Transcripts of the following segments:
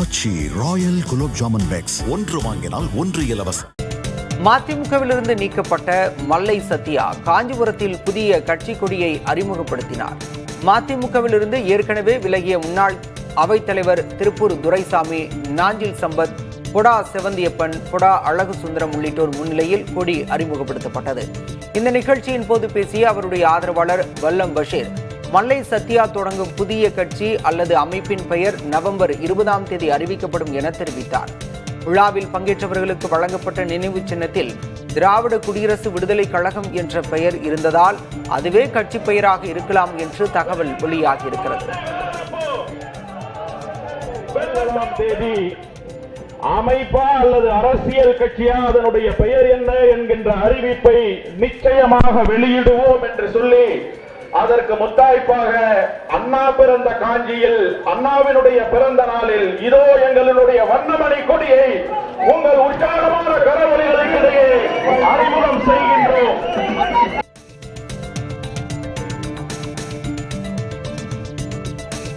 ஆச்சி Royal gulab jamun packs ஒன்று வாங்கினால் ஒன்று இலவசம். மதிமுகவிலிருந்து நீக்கப்பட்ட மல்லை சத்யா காஞ்சிபுரத்தில் புதிய கட்சி கொடியை அறிமுகப்படுத்தினார். மதிமுகவிலிருந்து ஏற்கனவே விலகிய முன்னாள் அவைத்தலைவர் திருப்பூர் துரைசாமி, நாஞ்சில் சம்பத், பொடா செவந்தியப்பன், பொடா அழகு சுந்தரம் உள்ளிட்டோர் முன்னிலையில் கொடி அறிமுகப்படுத்தப்பட்டது. இந்த நிகழ்ச்சியின் போது பேசிய அவருடைய ஆதரவாளர் வல்லம் பஷீர், மல்லை சத்யா தொடங்கும் புதிய கட்சி அல்லது அமைப்பின் பெயர் நவம்பர் 20ஆம் தேதி அறிவிக்கப்படும் என தெரிவித்தார். விழாவில் பங்கேற்றவர்களுக்கு வழங்கப்பட்ட நினைவு சின்னத்தில் திராவிட குடியரசு விடுதலை கழகம் என்ற பெயர் இருந்ததால் அதுவே கட்சி பெயராக இருக்கலாம் என்று தகவல் வெளியாகியிருக்கிறது. அமைப்பா அல்லது அரசியல் கட்சியா அதனுடைய பெயர் என்ன என்கின்ற அறிவிப்பை நிச்சயமாக வெளியிடுவோம் என்று சொல்லி அதற்கு முத்தாய்ப்பாக அண்ணா பிறந்த காஞ்சியில் அண்ணாவினுடைய பிறந்த நாளில் இதோ எங்களுடைய வண்ணமணி கொடியை உங்கள் உற்சாகமான கரவொலிகளுக்கிடையே அறிமுகம் செய்கின்றோம்.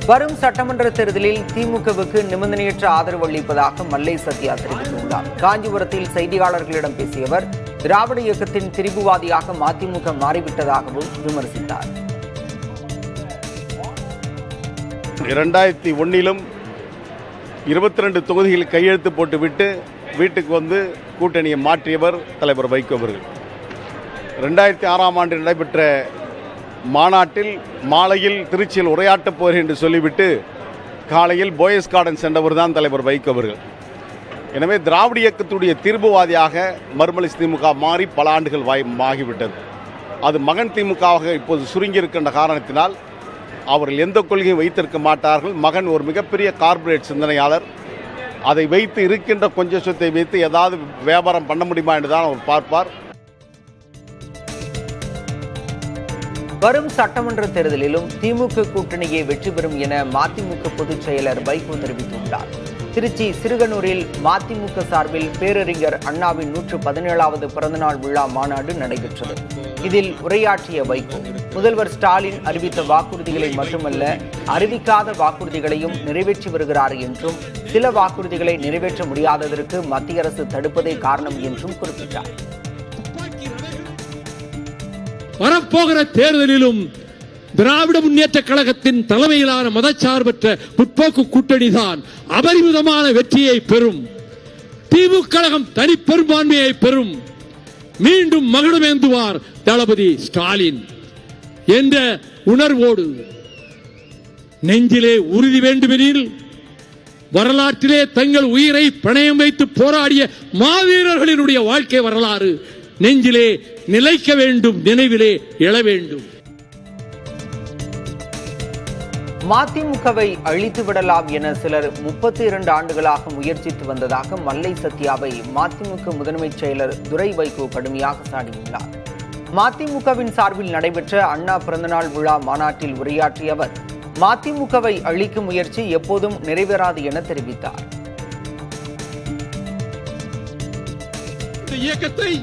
வரும் சட்டமன்ற தேர்தலில் திமுகவுக்கு நிபந்தனையற்ற ஆதரவு அளிப்பதாக மல்லை சத்யா தெரிவித்துள்ளார். காஞ்சிபுரத்தில் செய்தியாளர்களிடம் பேசிய அவர், திராவிட இயக்கத்தின் திரிபுவாதியாக மதிமுக மாறிவிட்டதாகவும் விமர்சித்தார். 2001 22 தொகுதிகளில் கையெழுத்து போட்டுவிட்டு வீட்டுக்கு வந்து கூட்டணியை மாற்றியவர் தலைவர் வைகோ அவர்கள். 2006ஆம் ஆண்டு நடைபெற்ற மாநாட்டில் மாலையில் திருச்சியில் உரையாற்றப் போகிறேன் என்று சொல்லிவிட்டு காலையில் போயஸ் கார்டன் சென்றவர் தான் தலைவர் வைகோ அவர்கள். எனவே திராவிட இயக்கத்துடைய தீர்வுவாதியாக மறுமலர்ச்சி திமுக மாறி பல ஆண்டுகள் ஆகிவிட்டது. அது மகன் திமுகவாக இப்போது சுருங்கியிருக்கின்ற காரணத்தினால் அவர்கள் எந்த கொள்கையும் வைத்திருக்க மாட்டார்கள். மகன் ஒரு மிகப்பெரிய கார்ப்பரேட் சிந்தனையாளர். அதை வைத்து இருக்கின்ற கொஞ்ச சொத்தை வைத்து ஏதாவது வியாபாரம் பண்ண முடியுமா என்றுதான் அவர் பார்ப்பார். வரும் சட்டமன்ற தேர்தலிலும் திமுக கூட்டணியை வெற்றி பெறும் என மதிமுக பொதுச் செயலர் வைகோ தெரிவித்துள்ளார். திருச்சி சிறுகனூரில் மதிமுக சார்பில் பேரறிஞர் அண்ணாவின் 117வது பிறந்தநாள் விழா மாநாடு நடைபெற்றது. இதில் உரையாற்றிய வைகோ, முதல்வர் ஸ்டாலின் அறிவித்த வாக்குறுதிகளை மட்டுமல்ல, அறிவிக்காத வாக்குறுதிகளையும் நிறைவேற்றி வருகிறார் என்றும், சில வாக்குறுதிகளை நிறைவேற்ற முடியாததற்கு மத்திய அரசு தடுப்பதே காரணம் என்றும் குறிப்பிட்டார். வரப்போகிற தேர்தலிலும் திராவிட முன்னேற்ற கழகத்தின் தலைமையிலான மதச்சார்பற்ற முற்போக்கு கூட்டணிதான் அபரிமிதமான வெற்றியை பெறும். திமுக கழகம் தனிப்பெரும்பான்மையை பெறும். மீண்டும் மகுடமேந்துவார் தளபதி ஸ்டாலின் என்ற உணர்வோடு நெஞ்சிலே உறுதி வேண்டுமெனில் வரலாற்றிலே தங்கள் உயிரை பணயம் வைத்து போராடிய மாவீரர்களினுடைய வாழ்க்கை வரலாறு நெஞ்சிலே நிலைக்க வேண்டும், நினைவிலே எழ வேண்டும். மதிமுகவை அழித்து விடலாம் என சிலர் 32 ஆண்டுகளாக முயற்சித்து வந்ததாக மல்லை சத்யாவை மதிமுக முதன்மை செயலர் துரை வைகோ கடுமையாக சாடியுள்ளார். மதிமுகவின் சார்பில் நடைபெற்ற அண்ணா பிறந்தநாள் விழா மாநாட்டில் உரையாற்றிய அவர், மதிமுகவை அழிக்கும் முயற்சி எப்போதும் நிறைவேறாது என தெரிவித்தார். இந்த இயக்கத்தை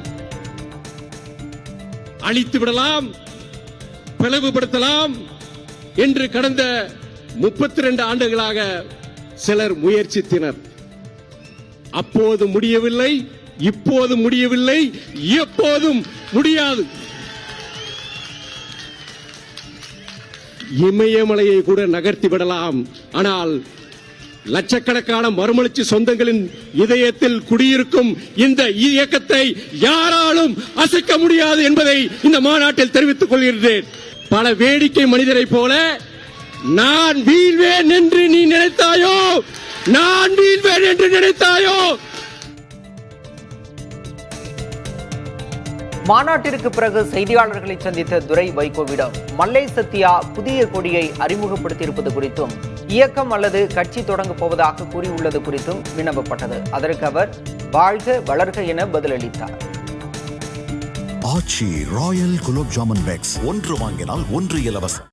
அழித்து விடலாம், பிளவுபடுத்தலாம் என்று கடந்த 32 ஆண்டுகளாக சிலர் முயற்சித்தனர். அப்போது முடியவில்லை, இப்போது முடியவில்லை, எப்போதும் முடியாது. இமயமலையை கூட நகர்த்தி விடலாம். ஆனால் லட்சக்கணக்கான மறுமலர்ச்சி சொந்தங்களின் இதயத்தில் குடியிருக்கும் இந்த இயக்கத்தை யாராலும் அசைக்க முடியாது என்பதை இந்த மாநாட்டில் தெரிவித்துக் கொள்கிறேன். பல வேடிக்கை மனிதரை போல நான் வீழ்வேன் என்று நீ நினைத்தாயோ, நான் வீழ்வேன் என்று நினைத்தாயோ. மாநாட்டிற்கு பிறகு செய்தியாளர்களை சந்தித்த துரை வைகோவிடம் மல்லை சத்யா புதிய கொடியை அறிமுகப்படுத்தியிருப்பது குறித்தும், இயக்கம் அல்லது கட்சி தொடங்கப் போவதாக கூறியுள்ளது குறித்தும் வினவப்பட்டது. அதற்கு அவர் வாழ்க வளர்க என பதிலளித்தார். ஆச்சி ராயல் குலோப் ஜாமுன் பேக்ஸ் ஒன்று வாங்கினால் ஒன்று இலவசம்.